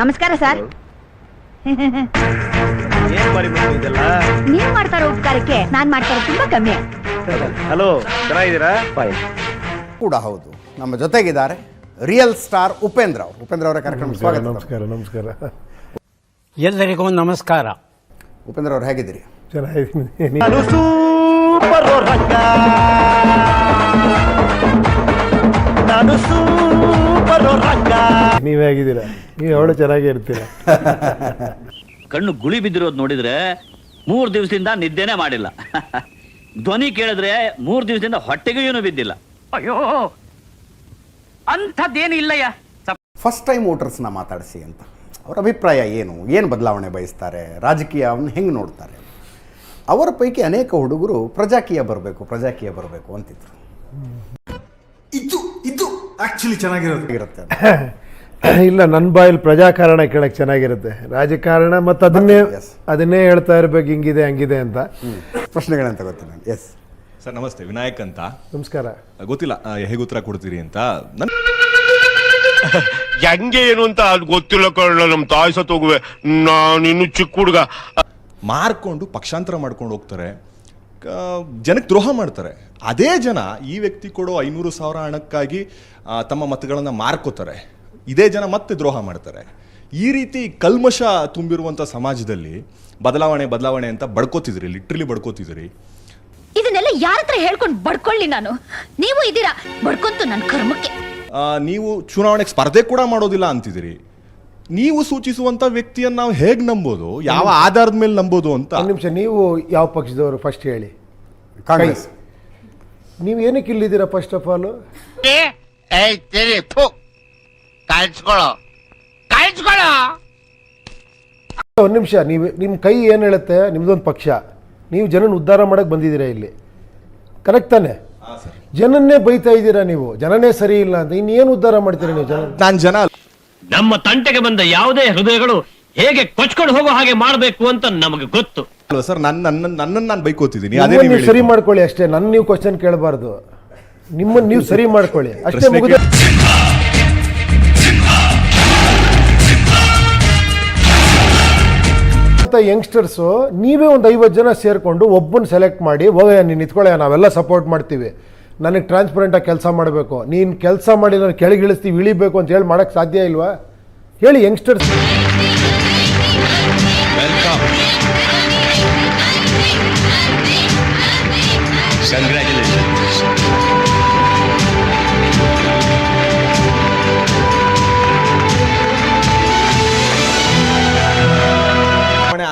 ನಮಸ್ಕಾರ ಸರ್. ನೀವು ಮಾಡ್ತಾರೋ ಉಪಕಾರಕ್ಕೆ ನಾನ್ ಮಾಡ್ತಾರೋ ತುಂಬಾ ಕಮ್ಮಿ. ಹಲೋ, ಚೆನ್ನಾಗಿದ್ದೀರಾ? ಕೂಡ ಹೌದು. ನಮ್ಮ ಜೊತೆಗಿದ್ದಾರೆ ರಿಯಲ್ ಸ್ಟಾರ್ ಉಪೇಂದ್ರ ಅವರು. ಉಪೇಂದ್ರ ಅವರ ಕಾರ್ಯಕ್ರಮ ಸ್ವಾಗತ. ನಮಸ್ಕಾರ. ನಮಸ್ಕಾರ ಎಲ್ಲರಿಗೂ ನಮಸ್ಕಾರ. ಉಪೇಂದ್ರ ಅವರು ಹೇಗಿದ್ದೀರಿ? ಚೆನ್ನಾಗಿದ್ದೀನಿ. ನೀವ್ ಹೇಗಿದ್ದೀರಾ? ನೀವು ಅವಳು ಚೆನ್ನಾಗಿ ಇರ್ತೀರ. ಕಣ್ಣು ಗುಳಿ ಬಿದ್ದಿರೋದು ನೋಡಿದ್ರೆ 3 ದಿವಸದಿಂದ ನಿದ್ದೆನೆ ಮಾಡಿಲ್ಲ. ಧ್ವನಿ ಕೇಳಿದ್ರೆ 3 ದಿವಸದಿಂದ ಹೊಟ್ಟೆಗೂ ಏನು ಬಿದ್ದಿಲ್ಲ. ಅಯ್ಯೋ, ಅಂಥದ್ದೇನು ಇಲ್ಲಯ್ಯ. ಫಸ್ಟ್ ಟೈಮ್ ವೋಟರ್ಸ್ನ ಮಾತಾಡಿಸಿ ಅಂತ ಅವರ ಅಭಿಪ್ರಾಯ ಏನು ಬದಲಾವಣೆ ಬಯಸ್ತಾರೆ, ರಾಜಕೀಯವನ್ನು ಹೆಂಗೆ ನೋಡ್ತಾರೆ? ಅವರ ಪೈಕಿ ಅನೇಕ ಹುಡುಗರು ಪ್ರಜಾಕೀಯ ಬರಬೇಕು ಅಂತಿದ್ರು. ಇದು ಆಕ್ಚುಲಿ ಚೆನ್ನಾಗಿರುತ್ತೆ. ಇಲ್ಲ, ನನ್ನ ಬಾಯಲ್ಲಿ ಪ್ರಜಾಕಾರಣ ಕೇಳಕ್ ಚೆನ್ನಾಗಿರುತ್ತೆ. ರಾಜಕಾರಣ ಮತ್ತು ಅದನ್ನೇ ಹೇಳ್ತಾ ಇರ್ಬೇಕು, ಹಿಂಗಿದೆ ಹಂಗಿದೆ ಅಂತ. ಪ್ರಶ್ನೆಗಳಂತ ಗೊತ್ತಿಲ್ಲ. ಎಸ್ ಸರ್, ನಮಸ್ತೆ. ವಿನಾಯಕ್ ಅಂತ. ನಮಸ್ಕಾರ. ಗೊತ್ತಿಲ್ಲ ಹೇಗೆ ಉತ್ತರ ಕೊಡ್ತೀರಿ ಅಂತ. ಹೆಂಗೆ ಏನು ಅಂತ ಅದು ಗೊತ್ತಿಲ್ಲ ಕಣ. ನಮ್ ತಾಯಿ ಸತ್ ಹೋಗುವೆ, ನಾನು ಇನ್ನು ಚಿಕ್ಕ ಹುಡುಗ. ಮಾರ್ಕೊಂಡು ಪಕ್ಷಾಂತರ ಮಾಡ್ಕೊಂಡು ಹೋಗ್ತಾರೆ, ಜನಕ್ಕೆ ದ್ರೋಹ ಮಾಡ್ತಾರೆ. ಅದೇ ಜನ ಈ ವ್ಯಕ್ತಿ ಕೊಡೋ 500,000 ಹಣಕ್ಕಾಗಿ ತಮ್ಮ ಮತಗಳನ್ನು ಮಾರ್ಕೋತಾರೆ. ಇದೇ ಜನ ಮತ್ತೆ ದ್ರೋಹ ಮಾಡ್ತಾರೆ. ಈ ರೀತಿ ಕಲ್ಮಶ ತುಂಬಿರುವಂಥ ಸಮಾಜದಲ್ಲಿ ಬದಲಾವಣೆ ಅಂತ ಬಡ್ಕೋತಿದ್ರಿ, ಲಿಟ್ರಲಿ ಬಡ್ಕೋತಿದ್ರಿ. ಇದನ್ನೆಲ್ಲ ಯಾರ ಹತ್ರ ಹೇಳ್ಕೊಂಡು ಬಡ್ಕೊಳ್ಳಿ? ನಾನು ನೀವು ಇದ್ದೀರಾ ಬಡ್ಕೊಂತು ನನ್ನ ಕರ್ಮಕ್ಕೆ. ನೀವು ಚುನಾವಣೆಗೆ ಸ್ಪರ್ಧೆ ಕೂಡ ಮಾಡೋದಿಲ್ಲ ಅಂತಿದ್ದೀರಿ. ನೀವು ಸೂಚಿಸುವಂತ ವ್ಯಕ್ತಿಯನ್ನು ನಾವು ಹೇಗೆ ನಂಬೋದು, ಯಾವ ಆಧಾರದ ಮೇಲೆ ನಂಬೋದು ಅಂತ. ಒಂದು ನಿಮಿಷ, ನೀವು ಯಾವ ಪಕ್ಷದವರು ಫಸ್ಟ್ ಹೇಳಿ? ಕಾಂಗ್ರೆಸ್. ನೀವು ಏನಕ್ಕೆ ಇಲ್ಲಿದ್ದೀರಾ ಫಸ್ಟ್ ಆಫ್ ಆಲ್? ಒಂದು ನಿಮಿಷ, ನಿಮ್ಮ ಕೈ ಏನು ಹೇಳುತ್ತೆ? ನಿಮ್ದೊಂದು ಪಕ್ಷ, ನೀವು ಜನನ ಉದ್ಧಾರ ಮಾಡಕ್ಕೆ ಬಂದಿದ್ದೀರಾ ಇಲ್ಲಿ, ಕರೆಕ್ಟ್ ತಾನೆ? ಜನನ್ನೇ ಬೈತಾ ಇದ್ದೀರಾ ನೀವು, ಜನನೇ ಸರಿ ಇಲ್ಲ ಅಂತ. ಇನ್ನೇನು ಉದ್ಧಾರ ಮಾಡ್ತೀರಾ ನೀವು? ಜನ ನಮ್ಮ ತಂಟೆಗೆ ಬಂದ ಯಾವುದೇ ಹೃದಯಗಳು ಹೇಗೆ ಕೊಚ್ಕೊಂಡು ಹೋಗೋ ಹಾಗೆ ಮಾಡಬೇಕು ಅಂತ ನಮಗೆ ಗೊತ್ತು. ಅಲ್ವಾ ಸರ್, ನನ್ನನ್ನು ನಾನು ಬೈಕೋತಿದ್ದೀನಿ. ನೀವು ಸರಿ ಮಾಡ್ಕೊಳ್ಳಿ ಅಷ್ಟೇ. ನನ್ನ ನೀವು ಕ್ವಶನ್ ಕೇಳಬಾರ್ದು, ನಿಮ್ಮನ್ನು ನೀವು ಸರಿ ಮಾಡ್ಕೊಳ್ಳಿ ಅಷ್ಟೇ. ಮುಗಿದ ಯಂಗ್ಸ್ಟರ್ಸು ನೀವೇ ಒಂದು 50 ಜನ ಸೇರಿಕೊಂಡು ಒಬ್ಬನ ಸೆಲೆಕ್ಟ್ ಮಾಡಿ, ಹೋಗಯ್ಯ ನೀನು ನಿಂತ್ಕೊಳ್ಳಯ್ಯ, ನಾವೆಲ್ಲ ಸಪೋರ್ಟ್ ಮಾಡ್ತೀವಿ, ನನಗೆ ಟ್ರಾನ್ಸ್ಪರೆಂಟಾಗಿ ಕೆಲಸ ಮಾಡಬೇಕು, ನೀನು ಕೆಲಸ ಮಾಡಿ ನಾನು ಕೆಳಗಿಳಿಸ್ತೀವಿ, ಇಳಿಬೇಕು ಅಂತ ಹೇಳಿ ಮಾಡೋಕ್ಕೆ ಸಾಧ್ಯ ಇಲ್ವಾ? ಹೇಳಿ ಯಂಗ್ಸ್ಟರ್ಸ್.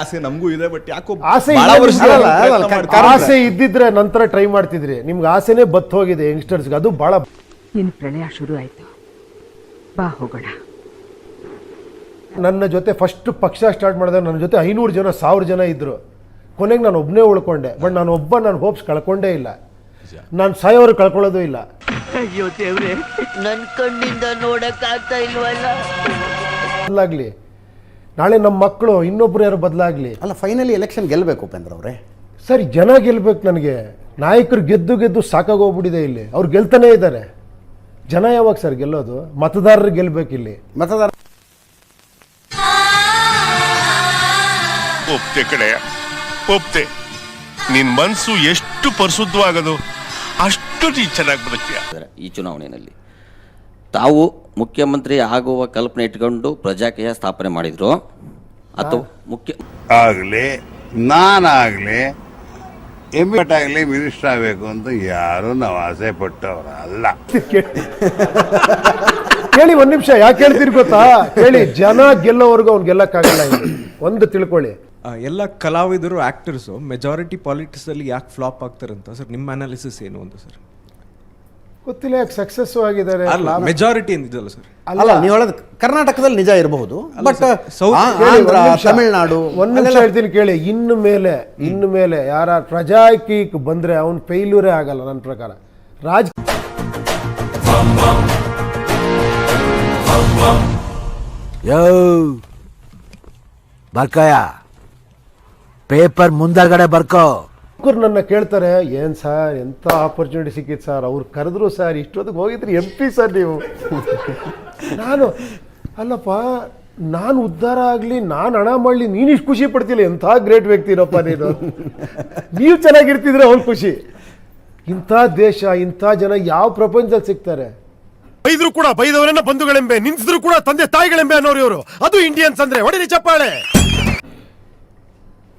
ಆಸೆ ನಮಗೂ ಇದೆ, ಬಟ್ ಯಾಕೋ ಆಸೆ ಇದ್ದಿದ್ರೆ ನಂತರ ಟ್ರೈ ಮಾಡ್ತಿದ್ರಿ. ನಿಮ್ಗೆ ಆಸೆನೇ ಬತ್ ಹೋಗಿದೆ ಯಂಗ್ಸ್ಟರ್ಸ್ಗೆ, ಅದು ಬಹಳ. ಇನ್ನು ಪ್ರಳಯ ಶುರು ಆಯ್ತು, ಬಾ ಹೋಗೋಣ. ನನ್ನ ಜೊತೆ ಫಸ್ಟ್ ಪಕ್ಷ ಸ್ಟಾರ್ಟ್ ಮಾಡಿದಾಗ ನನ್ನ ಜೊತೆ 500 ಜನ 1000 ಜನ ಇದ್ರು. ಕೊನೆಗೆ ನಾನು ಒಬ್ಬನೇ ಉಳ್ಕೊಂಡೆ. ಬಟ್ ನಾನು ಹೋಪ್ಸ್ ಕಳ್ಕೊಂಡೇ ಇಲ್ಲ, ನಾನು ಸಾಯೋರು ಕಳ್ಕೊಳ್ಳೋದು ಇಲ್ಲ. ಅಯ್ಯೋ ದೇವ್ರೆ, ನನ್ನ ಕಣ್ಣಿಂದ ನೋಡಕ್ಕಾಗ್ತಾ ಇಲ್ವಲ್ಲ. ಬದಲಾಗ್ಲಿ, ನಾಳೆ ನಮ್ಮ ಮಕ್ಕಳು ಇನ್ನೊಬ್ರು ಯಾರು ಬದಲಾಗ್ಲಿ. ಅಲ್ಲ, ಫೈನಲಿ ಎಲೆಕ್ಷನ್ ಗೆಲ್ಲಬೇಕು ಉಪೇಂದ್ರ ಅವರೇ. ಸರಿ, ಜನ ಗೆಲ್ಬೇಕು. ನನಗೆ ನಾಯಕರು ಗೆದ್ದು ಸಾಕಾಗೋಗ್ಬಿಟ್ಟಿದೆ ಇಲ್ಲಿ. ಅವ್ರು ಗೆಲ್ತಾನೆ ಇದ್ದಾರೆ. ಜನ ಯಾವಾಗ ಸರ್ ಗೆಲ್ಲೋದು? ಮತದಾರರು ಗೆಲ್ಬೇಕು ಇಲ್ಲಿ. ಮತದಾರ ಒಪ್ತೆ ಕಡೆ ಒಪ್ತೆ. ನಿನ್ ಮನ್ಸು ಎಷ್ಟು ಪರಿಶುದ್ಧವಾಗದು ಅಷ್ಟು ನೀ ಚೆನ್ನಾಗಿ ಬದುಕ್ತೀಯ. ಈ ಚುನಾವಣೆಯಲ್ಲಿ ತಾವು ಮುಖ್ಯಮಂತ್ರಿ ಆಗುವ ಕಲ್ಪನೆ ಇಟ್ಕೊಂಡು ಪ್ರಜಾಕೀಯ ಸ್ಥಾಪನೆ ಮಾಡಿದ್ರು ಅಥವಾ ಆಗ್ಲಿ ನಾನಾಗ್ಲಿ ಎಮ್ಮೆಟ್ ಆಗ್ಲಿ ಮಿನಿಸ್ಟರ್ ಆಗ್ಬೇಕು ಅಂತ ಯಾರು ನಾವು ಆಸೆ ಪಟ್ಟವ್ರ ಅಲ್ಲ. ಕೇಳಿ, ಒಂದ್ ನಿಮಿಷ, ಯಾಕೆ ಹೇಳ್ತೀರಿ ಗೊತ್ತಾ? ಕೇಳಿ, ಜನ ಗೆಲ್ಲೋವರೆಗೂ ಅವ್ನು ಗೆಲ್ಲಕ್ಕಾಗಲ್ಲ. ಒಂದು ತಿಳ್ಕೊಳ್ಳಿ, ಎಲ್ಲ ಕಲಾವಿದರು ಆಕ್ಟರ್ಸು ಮೆಜಾರಿಟಿ ಪಾಲಿಟಿಕ್ಸ್ ಅಲ್ಲಿ ಯಾಕೆ ಫ್ಲಾಪ್ ಆಗ್ತಾರಂತ ಸರ್ ನಿಮ್ಮ ಅನಾಲಿಸಿಸ್ ಏನು ಅಂತ ಸರ್? ಗೊತ್ತಿಲ್ಲ, ಯಾಕೆ ಸಕ್ಸಸ್ ಆಗಿದ್ದಾರೆ. ಮೆಜಾರಿಟಿ ಏನಿದೆಯಲ್ಲ ಸರ್? ಅಲ್ಲ, ನೀವು ಹೇಳೋದು ಕರ್ನಾಟಕದಲ್ಲಿ ನಿಜ ಇರಬಹುದು, ಬಟ್ ತಮಿಳುನಾಡು. ಒಂದ್ ನಿಮಿಷ ಹೇಳ್ತೀನಿ ಕೇಳಿ. ಇನ್ನು ಮೇಲೆ ಯಾರ ಪ್ರಜಾಕೀಯಕ್ಕೆ ಬಂದ್ರೆ ಅವನ್ ಫೇಲ್ಯೂರೇ ಆಗಲ್ಲ ನನ್ನ ಪ್ರಕಾರ. ಬರ್ಕಯ ಪೇಪರ್ ಮುಂದಗಡೆ ಬರ್ಕೋ. ನನ್ನ ಕೇಳ್ತಾರೆ, ಏನ್ ಸರ್ ಎಂತ ಆಪರ್ಚುನಿಟಿ ಸಿಕ್ಕಿತ್ತು ಸರ್, ಅವ್ರು ಕರೆದ್ರು ಸರ್, ಇಷ್ಟೊತ್ತಿಗೆ ಹೋಗಿದ್ರಿ MP ಸರ್ ನೀವು. ನಾನು ಅಲ್ಲಪ್ಪ, ನಾನು ಉದ್ಧಾರ ಆಗಲಿ, ನಾನು ಹಣ ಮಾಡಲಿ, ನೀನಿಷ್ಟು ಖುಷಿ ಪಡ್ತಿಲ್ಲ. ಎಂಥ ಗ್ರೇಟ್ ವ್ಯಕ್ತಿ ಇರಪ್ಪ ನೀನು. ನೀವು ಚೆನ್ನಾಗಿರ್ತಿದ್ರೆ ಅವ್ನು ಖುಷಿ. ಇಂಥ ದೇಶ, ಇಂಥ ಜನ ಯಾವ ಪ್ರಪಂಚದಲ್ಲಿ ಸಿಗ್ತಾರೆ? ಬೈದ್ರು ಕೂಡ ಬೈದವರನ್ನ ಬಂಧುಗಳೆಂಬೆ, ನಿಂತಿದ್ರು ಕೂಡ ತಂದೆ ತಾಯಿಗಳೆಂಬೆ ಅನ್ನೋರು ಇವರು. ಅದು ಇಂಡಿಯನ್ಸ್ ಅಂದ್ರೆ ಹೊಡಿರಿ ಚಪ್ಪಾಳೆ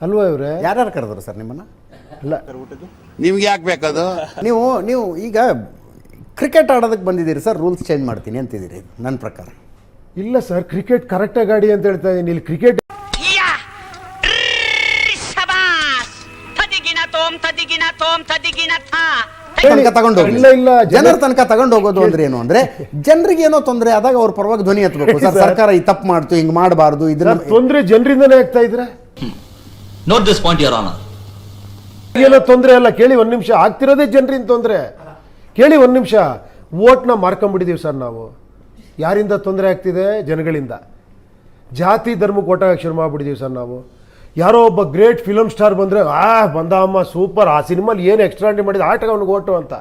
ಅಲ್ವಾ ಇವ್ರೆ? ಯಾರ್ಯಾರು ಕರೆದ್ರು ಸರ್ ನಿಮ್ಮನ್ನ? ಅಲ್ಲ, ನಿಮ್ಗೆ ಯಾಕೆ ಬೇಕದು? ನೀವು ಈಗ ಕ್ರಿಕೆಟ್ ಆಡೋದಕ್ಕೆ ಬಂದಿದ್ದೀರಿ ಸರ್, ರೂಲ್ಸ್ ಚೇಂಜ್ ಮಾಡ್ತೀನಿ ಅಂತಿದ್ದೀರಿ ನನ್ನ ಪ್ರಕಾರ. ಇಲ್ಲ ಸರ್, ಕ್ರಿಕೆಟ್ ಕರೆಕ್ಟಾಗಿ ಆಡಿ ಅಂತ ಹೇಳ್ತಾ ಇದ್ದೀನಿ. ಇಲ್ಲಿ ಕ್ರಿಕೆಟ್ ತನಕ ತಗೊಂಡೋಗಿ ಇಲ್ಲ ಇಲ್ಲ ಜನರ ತನಕ ತಗೊಂಡು ಹೋಗೋದು ಅಂದ್ರೆ ಏನು ಅಂದ್ರೆ, ಜನರಿಗೆ ಏನೋ ತೊಂದರೆ ಆದಾಗ ಅವ್ರ ಪರವಾಗಿ ಧ್ವನಿ ಎತ್ತಬೇಕು. ಸರ್, ಸರ್ಕಾರ ಈ ತಪ್ಪು ಮಾಡ್ತು, ಹಿಂಗ್ ಮಾಡಬಾರ್ದು, ಇದನ್ನ ತೊಂದರೆ ಜನರಿಂದನೇ ಆಗ್ತಾ ಇದ್ರೆ note this point your honour. ಏನೋ ತೊಂದರೆ ಅಲ್ಲ, ಕೇಳಿ ಒಂದು ನಿಮಿಷ. ಆಗ್ತಿರೋದೇ ಜನರಿಂದ ತೊಂದರೆ. ಕೇಳಿ ಒಂದು ನಿಮಿಷ. ವೋಟ್ನ ಮಾರ್ಕೊಂಡ್ಬಿಟ್ಟಿದ್ದೀವಿ ಸರ್ ನಾವು. ಯಾರಿಂದ ತೊಂದರೆ ಆಗ್ತಿದೆ? ಜನಗಳಿಂದ. ಜಾತಿ ಧರ್ಮಕ್ಕೆ ಓಟ್ ಹಾಕಕ್ಕೆ ಶುರು ಮಾಡ್ಬಿಟ್ಟಿದ್ದೀವಿ ಸರ್ ನಾವು. ಯಾರೋ ಒಬ್ಬ ಗ್ರೇಟ್ ಫಿಲಮ್ ಸ್ಟಾರ್ ಬಂದರೆ ಬಂದ ಅಮ್ಮ ಸೂಪರ್, ಆ ಸಿನಿಮಾಲಿ ಏನು ಎಕ್ಸ್ಟ್ರಾಂಡಿ ಮಾಡಿದ ಆಟಗ ಅವ್ನಿಗೆ ಓಟು ಅಂತ.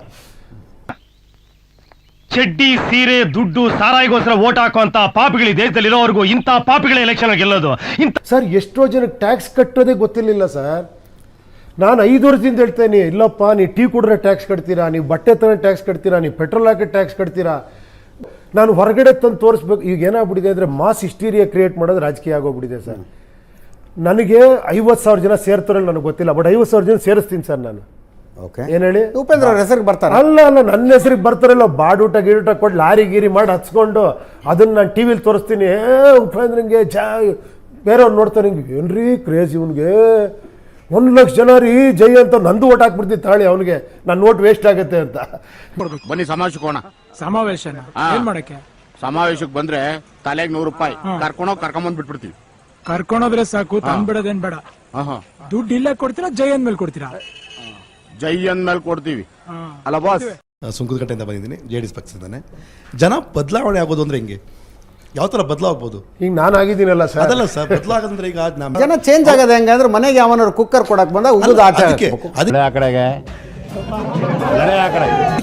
ಚಡ್ಡಿ, ಸೀರೆ, ದುಡ್ಡು, ಸಾರಾಯಿಗೋಸ್ಕರ ಓಟ್ ಹಾಕುವಂತ ಪಾಪಿಗಳು ದೇಶದಲ್ಲಿರೋವರೆಗೂ ಇಂಥ ಪಾಪಿಗಳ ಎಲೆಕ್ಷನ್ ಗೆಲ್ಲೋದು. ಸರ್, ಎಷ್ಟೋ ಜನಕ್ಕೆ ಟ್ಯಾಕ್ಸ್ ಕಟ್ಟೋದೇ ಗೊತ್ತಿರಲಿಲ್ಲ ಸರ್. ನಾನು 5 ವರ್ಷದಿಂದ ಹೇಳ್ತೇನೆ, ಇಲ್ಲಪ್ಪ ನೀವು ಟೀ ಕುಡಿದ್ರೆ ಟ್ಯಾಕ್ಸ್ ಕಟ್ತೀರಾ, ನೀವು ಬಟ್ಟೆ ತಂದು ಟ್ಯಾಕ್ಸ್ ಕಟ್ತೀರಾ, ನೀವು ಪೆಟ್ರೋಲ್ ಹಾಕಿ ಟ್ಯಾಕ್ಸ್ ಕಟ್ತೀರಾ. ನಾನು ಹೊರಗಡೆ ತಂದು ತೋರಿಸ್ಬೇಕು. ಈಗ ಏನಾಗ್ಬಿಟ್ಟಿದೆ ಅಂದರೆ ಮಾಸ್ ಹಿಸ್ಟೀರಿಯಾ ಕ್ರಿಯೇಟ್ ಮಾಡೋದು ರಾಜಕೀಯ ಆಗೋಗ್ಬಿಟ್ಟಿದೆ ಸರ್. ನನಗೆ 50,000 ಜನ ಸೇರ್ತಾರೆ ನನಗೆ ಗೊತ್ತಿಲ್ಲ, ಬಟ್ 50,000 ಜನ ಸೇರಿಸ್ತೀನಿ ಸರ್ ನಾನು. ಓಕೆ, ಏನು ಹೇಳಿ? ಉಪೇಂದ್ರ ಅವ್ರ ಹೆಸರಿಗೆ ಬರ್ತಾರೆ? ಅಲ್ಲ, ನನ್ನ ಹೆಸರಿಗೆ ಬರ್ತಾರಲ್ಲ. ಬಾಡೂಟ ಗೀಡೂಟ ಕೊಟ್ಟು ಲಾರಿ ಗೀರಿ ಮಾಡಿ ಹಚ್ಕೊಂಡು ಅದನ್ನು ನಾನು ಟಿ ವಿಲಿ ತೋರಿಸ್ತೀನಿ. ಉಪೇಂದ್ರಂಗೆ ಬೇರೆಯವ್ರು ನೋಡ್ತಾರೆ, ಹಿಂಗೆ ಏನ್ರಿ ಕ್ರೇಜ್ ಇವನಿಗೆ, 1 ಲಕ್ಷ ಜನ ರೀ ಜೈ ಅಂತ ನಂದು ಓಟ್ ಹಾಕ್ಬಿಡ್ತೀನಿ ತಾಳಿ ಅವನಿಗೆ, ನನ್ನ ಓಟ್ ವೇಸ್ಟ್ ಆಗುತ್ತೆ ಅಂತ. ಬನ್ನಿ ಸಮಾವೇಶಕ್ಕೆ ಹೋಗೋಣ. ಸಮಾವೇಶನ ಏನ್ ಮಾಡಕ್ಕೆ? ಸಮಾವೇಶಕ್ಕೆ ಬಂದ್ರೆ ತಲೆಗೆ 100 ರೂಪಾಯಿ ಕರ್ಕೊಂಡ್ ಬಿಟ್ಬಿಡ್ತೀವಿ. ಕರ್ಕೊಂಡೋದ್ರೆ ಸಾಕು, ತಂದ್ಬಿಡೋದೇನ್ ಬೇಡ. ದುಡ್ಡು ಇಲ್ಲೇ ಕೊಡ್ತೀರಾ, ಜೈ ಅಂದ್ಮೇಲೆ ಕೊಡ್ತೀರಾ? ಜೈ ಅಂದ್ಮೇಲೆ ಕೊಡ್ತೀವಿ ಅಲ್ಲ ಬಾಸ್. ಸುಂಕದಕಟ್ಟೆಯಿಂದ ಬಂದಿದ್ದೀನಿ, JDS ಪಕ್ಷದಿಂದಾನೆ. ಜನ ಬದಲಾವಣೆ ಆಗೋದು ಅಂದ್ರೆ ಹೆಂಗೆ, ಯಾವ ತರ ಬದಲಾಗಬಹುದು? ಈಗ ನಾನು ಆಗಿದ್ದೀನಲ್ಲ ಸರ್. ಅದಲ್ಲ ಸರ್, ಬದಲಾಗಂದ್ರೆ ಈಗ ಜನ ಚೇಂಜ್ ಆಗೋದು ಹೆಂಗಂದ್ರೆ, ಮನೆಗೆ ಯಾವನಾರು ಕುಕ್ಕರ್ ಕೊಡಕ್ ಬಂದ ಉಗಿದು ಆಟ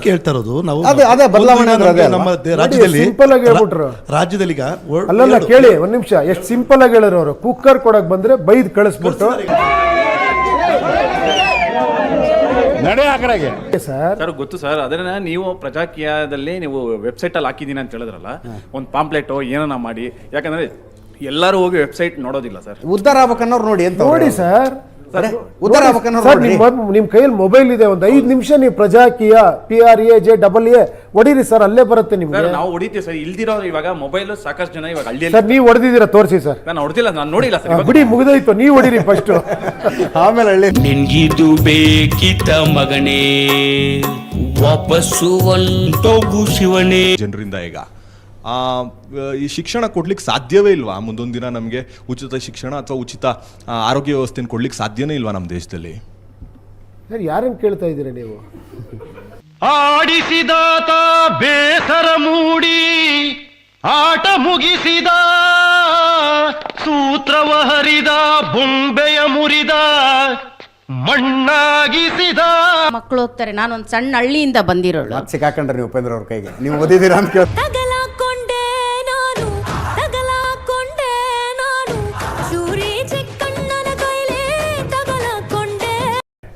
ಕೇಳ್ತಾ ಇರೋದು ನಾವು. ಅದೇ ಬದಲಾವಣೆ ಅಂದ್ರೆ ಅದೇ ನಮ್ಮ ರಾಜ್ಯದಲ್ಲಿ ಸಿಂಪಲ್ ಆಗಿ ಹೇಳ್ಬಿಟ್ರು. ರಾಜ್ಯದಲ್ಲಿ ಈಗ ಅಲ್ಲಲ್ಲ, ಕೇಳಿ ಒಂದ್ ನಿಮಿಷ, ಎಷ್ಟು ಸಿಂಪಲ್ ಆಗಿ ಹೇಳಿದ್ರು ಅವರು. ಕುಕ್ಕರ್ ಕೊಡಕ್ ಬಂದ್ರೆ ಬೈದ್ ಕಳಿಸ್ಬಿಟ್ಟು ಸರ್ ಗೊತ್ತು ಸರ್. ಅದನ್ನ ನೀವು ಪ್ರಜಾಕೀಯದಲ್ಲಿ ನೀವು ವೆಬ್ಸೈಟ್ ಅಲ್ಲಿ ಹಾಕಿದೀನಿ ಅಂತ ಹೇಳಿದ್ರಲ್ಲ, ಒಂದು ಪಾಂಪ್ಲೆಟ್ ಏನೋ ಮಾಡಿ. ಯಾಕಂದ್ರೆ ಎಲ್ಲರೂ ಹೋಗಿ ವೆಬ್ಸೈಟ್ ನೋಡೋದಿಲ್ಲ ಸರ್. ಉದ್ಧಾರ ಆಗ್ಬೇಕನ್ನೋರು ನೋಡಿ ಅಂತ ನೋಡಿ ಸರ್. ಉದ್ಧಾರ ಆಗ್ಬೇಕನ್ನೋರು ಸರ್, ನೋಡಿ. ನಿಮ್ ಕೈಯಲ್ಲಿ ಮೊಬೈಲ್ ಇದೆ, ಒಂದು 5 ನಿಮಿಷ ನೀವು ಪ್ರಜಾಕೀಯ PRAJAA ಹೊಡೀರಿ ಸರ್, ಅಲ್ಲೇ ಬರುತ್ತೆ ನಿಮ್ಗೆ. ನಾವು ಹೊಡಿತೀವಿ ಸರ್. ಇಲ್ದಿರೋ ಇವಾಗ ಮೊಬೈಲ್ ಸಾಕಷ್ಟು ಜನ ಇವಾಗ ಹಳ್ಳಿಯಲ್ಲಿ. ಸರ್, ನೀವು ಹೊಡೆದಿದ್ದೀರಾ? ತೋರಿಸಿ ಸರ್. ನಾನು ಹೊಡೆದಿಲ್ಲ, ನಾನು ನೋಡಿಲ್ಲ ಸರ್. ಬಿಡಿ, ಮುಗಿದೋಯ್ತು. ನೀವು ಹೊಡೀರಿ ಫಸ್ಟ್, ಆಮೇಲೆ ಹಳ್ಳಿ. ನಿನ್ಗಿದು ಬೇಕಿತ ಮಗನೇ, ವಾಪಸ್ಸು ಒಂಟೋಗು ಶಿವನೇ. ಜನರಿಂದ ಈಗ ಈ ಶಿಕ್ಷಣ ಕೊಡ್ಲಿಕ್ಕೆ ಸಾಧ್ಯವೇ ಇಲ್ವಾ? ಮುಂದೊಂದು ದಿನ ನಮಗೆ ಉಚಿತ ಶಿಕ್ಷಣ ಅಥವಾ ಉಚಿತ ಆರೋಗ್ಯ ವ್ಯವಸ್ಥೆನ ಕೊಡ್ಲಿಕ್ಕೆ ಸಾಧ್ಯನೇ ಇಲ್ವಾ ನಮ್ಮ ದೇಶದಲ್ಲಿ? ಸರ್, ಯಾರನ್ನು ಕೇಳ್ತಾ ಇದ್ದೀರಾ ನೀವು? ಆಡಿಸಿದಾತ ಬೇಸರ ಮೂಡಿ ಆಟ ಮುಗಿಸಿದ, ಸೂತ್ರವ ಹರಿದ, ಬೊಂಬೆಯ ಮುರಿದ, ಮಣ್ಣಾಗಿಸಿದ. ಮಕ್ಕಳು ಹೋಗ್ತಾರೆ. ನಾನೊಂದು ಸಣ್ಣ ಹಳ್ಳಿಯಿಂದ ಬಂದಿರೋಳು. ಸಿಕ್ಕಾಕೊಂಡ್ರೆ ನೀವು ಉಪೇಂದ್ರ ಅವ್ರ ಕೈಗೆ, ನೀವು ಓದಿದ್ದೀರಾ ಅಂತ ಕೇಳ್ತಾ.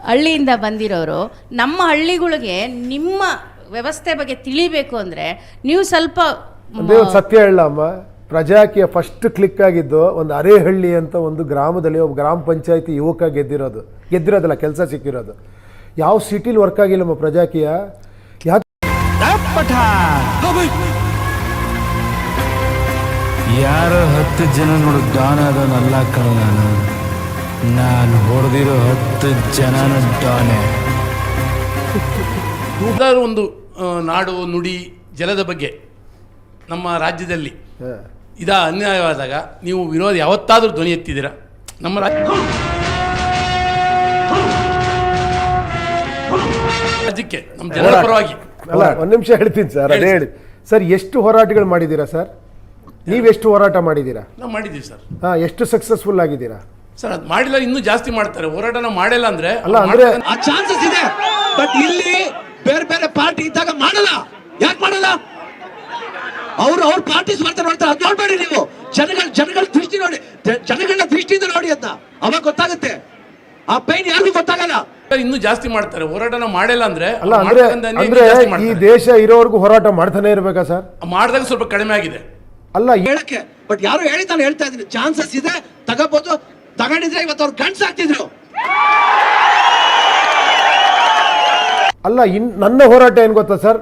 ಹಳ್ಳಿಯಿಂದ ಬಂದಿರೋರು, ನಮ್ಮ ಹಳ್ಳಿಗಳಿಗೆ ನಿಮ್ಮ ವ್ಯವಸ್ಥೆ ಬಗ್ಗೆ ತಿಳಿಬೇಕು ಅಂದ್ರೆ ನೀವು ಸ್ವಲ್ಪ ಒಂದೇ ಒಂದು ಸತ್ಯ ಹೇಳಮ್ಮ. ಪ್ರಜಾಕೀಯ ಫಸ್ಟ್ ಕ್ಲಿಕ್ ಆಗಿದ್ದು ಒಂದು ಅರೇಹಳ್ಳಿ ಅಂತ ಒಂದು ಗ್ರಾಮದಲ್ಲಿ ಒಬ್ಬ ಗ್ರಾಮ ಪಂಚಾಯತಿ ಯುವಕ ಗೆದ್ದಿರೋದಲ್ಲ, ಕೆಲಸ ಸಿಕ್ಕಿರೋದು. ಯಾವ ಸಿಟಿಲಿ ವರ್ಕ್ ಆಗಿಲ್ಲಮ್ಮ ಪ್ರಜಾಕೀಯ. ಯಾರೋ 10 ಜನ ನೋಡು ಡಾನ್ ಆದವನಲ್ಲ ಕಣ ನಾನು ಹೊಡೆದಿರೋ 10 ಜನನ ಡಾನೆ. ಒಂದು ನಾಡು ನುಡಿ ಜಲದ ಬಗ್ಗೆ ನಮ್ಮ ರಾಜ್ಯದಲ್ಲಿ ಅನ್ಯಾಯವಾದಾಗ ನೀವು ವಿರೋಧ ಯಾವತ್ತಾದ್ರೂ ಧ್ವನಿ ಎತ್ತಿದ್ದೀರಾ? ನಮ್ಮ ರಾಜ್ಯಕ್ಕೆ ನಮ್ಮ ಜನರ ಪರವಾಗಿ ಅಲ್ಲ, ಒಂದು ನಿಮಿಷ ಹೇಳ್ತೀನಿ ಸರ್. ಅದೇ ಹೇಳಿ ಸರ್, ಎಷ್ಟು ಹೋರಾಟಗಳು ಮಾಡಿದ್ದೀರಾ ಸರ್? ನೀವೆಷ್ಟು ಹೋರಾಟ ಮಾಡಿದ್ದೀರಾ? ನಾವು ಮಾಡಿದ್ದೀವಿ ಸರ್. ಎಷ್ಟು ಸಕ್ಸಸ್ಫುಲ್ ಆಗಿದ್ದೀರಾ ಸರ್? ಅದು ಮಾಡಿಲ್ಲ, ಇನ್ನೂ ಜಾಸ್ತಿ ಮಾಡ್ತಾರೆ. ಹೋರಾಟ ನಾವು ಮಾಡಿಲ್ಲ ಅಂದ್ರೆ ಅಲ್ಲ ಅಂದ್ರೆ ಚಾನ್ಸಸ್ ಇದೆ, ಬಟ್ ಇಲ್ಲಿ ಬೇರೆ ಬೇರೆ ಪಾರ್ಟಿ ಇದ್ದಾಗ ಮಾಡಲ್ಲ. ಯಾಕೆ ಮಾಡಲ್ಲ? ಅವ್ರ ಪಾರ್ಟೀಸ್ ಮಾಡ್ತಾರೆ, ಅದು ನೋಡ್ಬೇಡಿ ನೀವು. ಜನಗಳ ದೃಷ್ಟಿ ನೋಡಿ, ಜನಗಳ ದೃಷ್ಟಿಯಿಂದ ನೋಡಿ ಅಂತ ಅವಾಗ ಗೊತ್ತಾಗುತ್ತೆ. ಆ ಪೈನ್ ಯಾರಿಗೂ ಗೊತ್ತಾಗಲ್ಲ. ಇನ್ನೂ ಜಾಸ್ತಿ ಮಾಡ್ತಾರೆ ಹೋರಾಟನ ಮಾಡಿಲ್ಲ ಅಂದ್ರೆ ಅಲ್ಲ ಅಂದ್ರೆ ಈ ದೇಶ ಇರೋವರೆಗೂ ಹೋರಾಟ ಮಾಡ್ತಾನೆ ಇರ್ಬೇಕಾ ಸರ್? ಮಾಡಿದಾಗ ಸ್ವಲ್ಪ ಕಡಿಮೆ ಆಗಿದೆ ಅಲ್ಲ ಹೇಳಕ್ಕೆ, ಬಟ್ ಯಾರು ಹೇಳಿ ನಾನು ಹೇಳ್ತಾ ಇದ್ದೀನಿ, ಚಾನ್ಸಸ್ ಇದೆ, ತಗೋಬಹುದು. ತಗೊಂಡಿದ್ರೆ ಇವತ್ತು ಅವ್ರು ಗಂಡ್ಸಾಗ್ತಿದ್ರು. ಅಲ್ಲ ನನ್ನ ಹೋರಾಟ ಏನ್ ಗೊತ್ತಾ ಸರ್,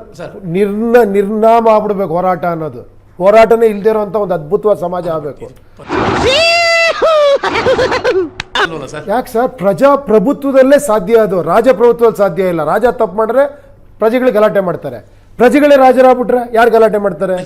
ನಿರ್ನಾಮ ಆಗ್ಬಿಡ್ಬೇಕು ಹೋರಾಟ ಅನ್ನೋದು. ಹೋರಾಟನೇ ಇಲ್ದೇ ಇರುವಂತ ಒಂದು ಅದ್ಭುತವಾದ ಸಮಾಜ ಆಗ್ಬೇಕು. ಯಾಕೆ ಸರ್, ಪ್ರಜಾಪ್ರಭುತ್ವದಲ್ಲೇ ಸಾಧ್ಯ, ಅದು ರಾಜಪ್ರಭುತ್ವದಲ್ಲಿ ಸಾಧ್ಯ ಇಲ್ಲ. ರಾಜ ತಪ್ಪು ಮಾಡಿದ್ರೆ ಪ್ರಜೆಗಳಿಗೆ ಗಲಾಟೆ ಮಾಡ್ತಾರೆ, ಪ್ರಜೆಗಳೇ ರಾಜರಾಗ್ಬಿಟ್ರೆ ಯಾರು ಗಲಾಟೆ ಮಾಡ್ತಾರೆ?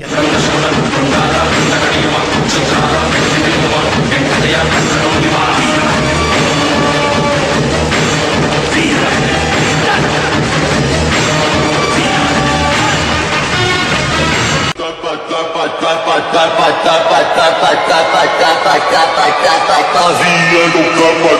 Via no capa